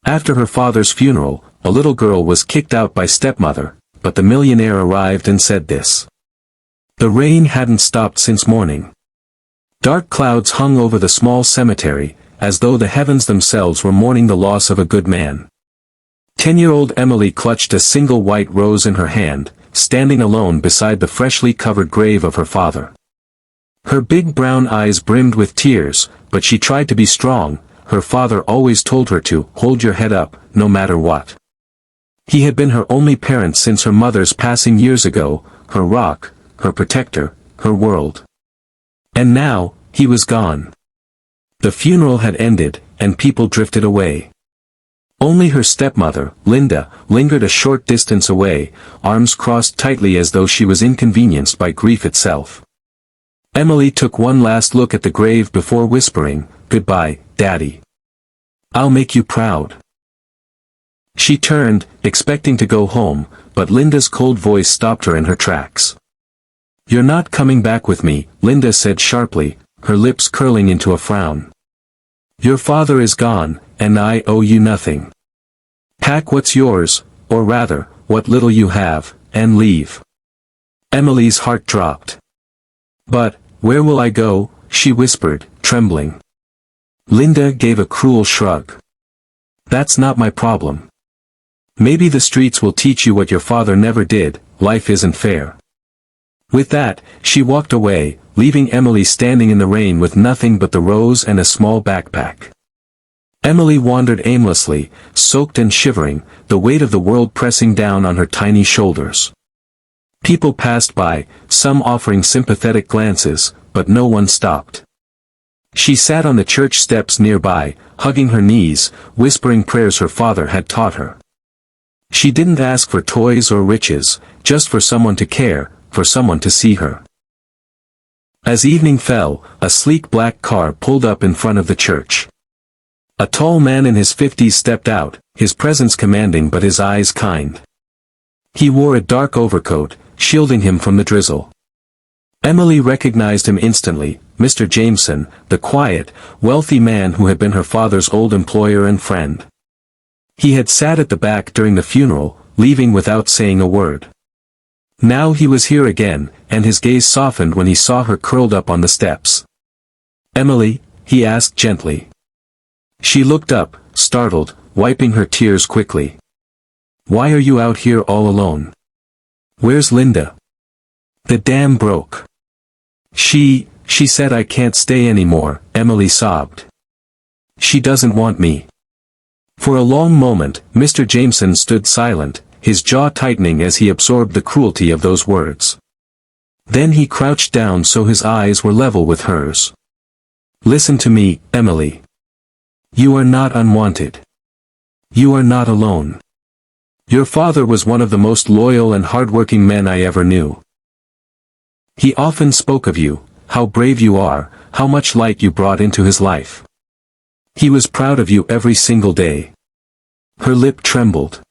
After her father's funeral, a little girl was kicked out by stepmother, but the millionaire arrived and said this. The rain hadn't stopped since morning. Dark clouds hung over the small cemetery, as though the heavens themselves were mourning the loss of a good man. 10-year-old Emily clutched a single white rose in her hand, standing alone beside the freshly covered grave of her father. Her big brown eyes brimmed with tears, but she tried to be strong. Her father always told her to hold your head up, no matter what. He had been her only parent since her mother's passing years ago, her rock, her protector, her world. And now, he was gone. The funeral had ended, and people drifted away. Only her stepmother, Linda, lingered a short distance away, arms crossed tightly as though she was inconvenienced by grief itself. Emily took one last look at the grave before whispering, "Goodbye, Daddy. I'll make you proud." She turned, expecting to go home, but Linda's cold voice stopped her in her tracks. "You're not coming back with me," Linda said sharply, her lips curling into a frown. "Your father is gone, and I owe you nothing. Pack what's yours, or rather, what little you have, and leave." Emily's heart dropped. "But, where will I go?" she whispered, trembling. Linda gave a cruel shrug. "That's not my problem. Maybe the streets will teach you what your father never did. Life isn't fair." With that, she walked away, leaving Emily standing in the rain with nothing but the rose and a small backpack. Emily wandered aimlessly, soaked and shivering, the weight of the world pressing down on her tiny shoulders. People passed by, some offering sympathetic glances, but no one stopped. She sat on the church steps nearby, hugging her knees, whispering prayers her father had taught her. She didn't ask for toys or riches, just for someone to care, for someone to see her. As evening fell, a sleek black car pulled up in front of the church. A tall man in his 50s stepped out, his presence commanding but his eyes kind. He wore a dark overcoat, shielding him from the drizzle. Emily recognized him instantly, Mr. Jameson, the quiet, wealthy man who had been her father's old employer and friend. He had sat at the back during the funeral, leaving without saying a word. Now he was here again, and his gaze softened when he saw her curled up on the steps. "Emily?" he asked gently. She looked up, startled, wiping her tears quickly. "Why are you out here all alone? Where's Linda?" "The dam broke. She said I can't stay anymore," Emily sobbed. "She doesn't want me." For a long moment, Mr. Jameson stood silent, his jaw tightening as he absorbed the cruelty of those words. Then he crouched down so his eyes were level with hers. "Listen to me, Emily. You are not unwanted. You are not alone. Your father was one of the most loyal and hardworking men I ever knew. He often spoke of you, how brave you are, how much light you brought into his life. He was proud of you every single day." Her lip trembled.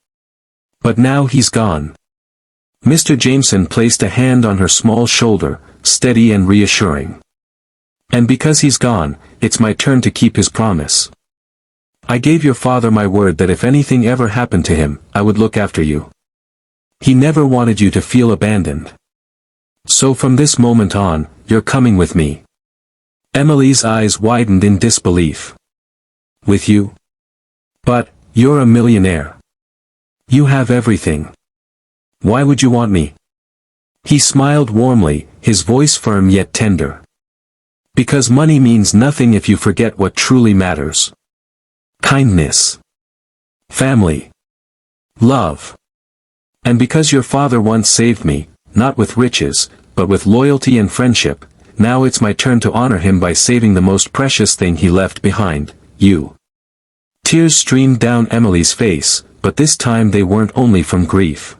"But now he's gone." Mr. Jameson placed a hand on her small shoulder, steady and reassuring. "And because he's gone, it's my turn to keep his promise. I gave your father my word that if anything ever happened to him, I would look after you. He never wanted you to feel abandoned. So from this moment on, you're coming with me." Emily's eyes widened in disbelief. "With you? But, you're a millionaire. You have everything. Why would you want me?" He smiled warmly, his voice firm yet tender. "Because money means nothing if you forget what truly matters. Kindness. Family. Love. And because your father once saved me, not with riches, but with loyalty and friendship, now it's my turn to honor him by saving the most precious thing he left behind, you." Tears streamed down Emily's face, but this time they weren't only from grief.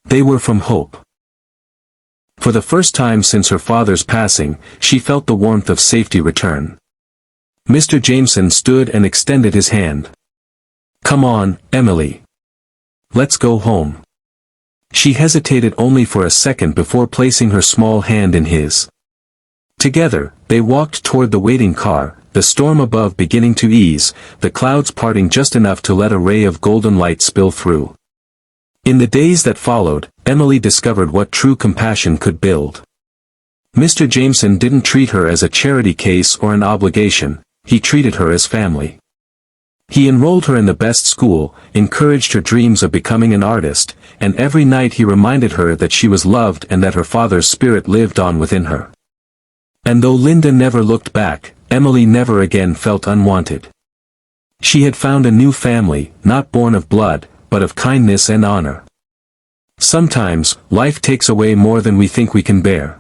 They were from hope. For the first time since her father's passing, she felt the warmth of safety return. Mr. Jameson stood and extended his hand. "Come on, Emily. Let's go home." She hesitated only for a second before placing her small hand in his. Together, they walked toward the waiting car, the storm above beginning to ease, the clouds parting just enough to let a ray of golden light spill through. In the days that followed, Emily discovered what true compassion could build. Mr. Jameson didn't treat her as a charity case or an obligation, he treated her as family. He enrolled her in the best school, encouraged her dreams of becoming an artist, and every night he reminded her that she was loved and that her father's spirit lived on within her. And though Linda never looked back, Emily never again felt unwanted. She had found a new family, not born of blood, but of kindness and honor. Sometimes, life takes away more than we think we can bear.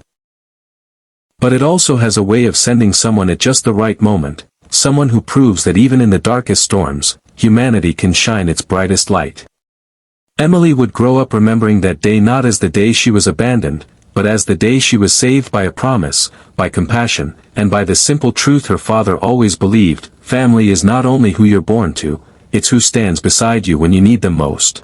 But it also has a way of sending someone at just the right moment, someone who proves that even in the darkest storms, humanity can shine its brightest light. Emily would grow up remembering that day not as the day she was abandoned, but as the day she was saved by a promise, by compassion, and by the simple truth her father always believed: family is not only who you're born to, it's who stands beside you when you need them most.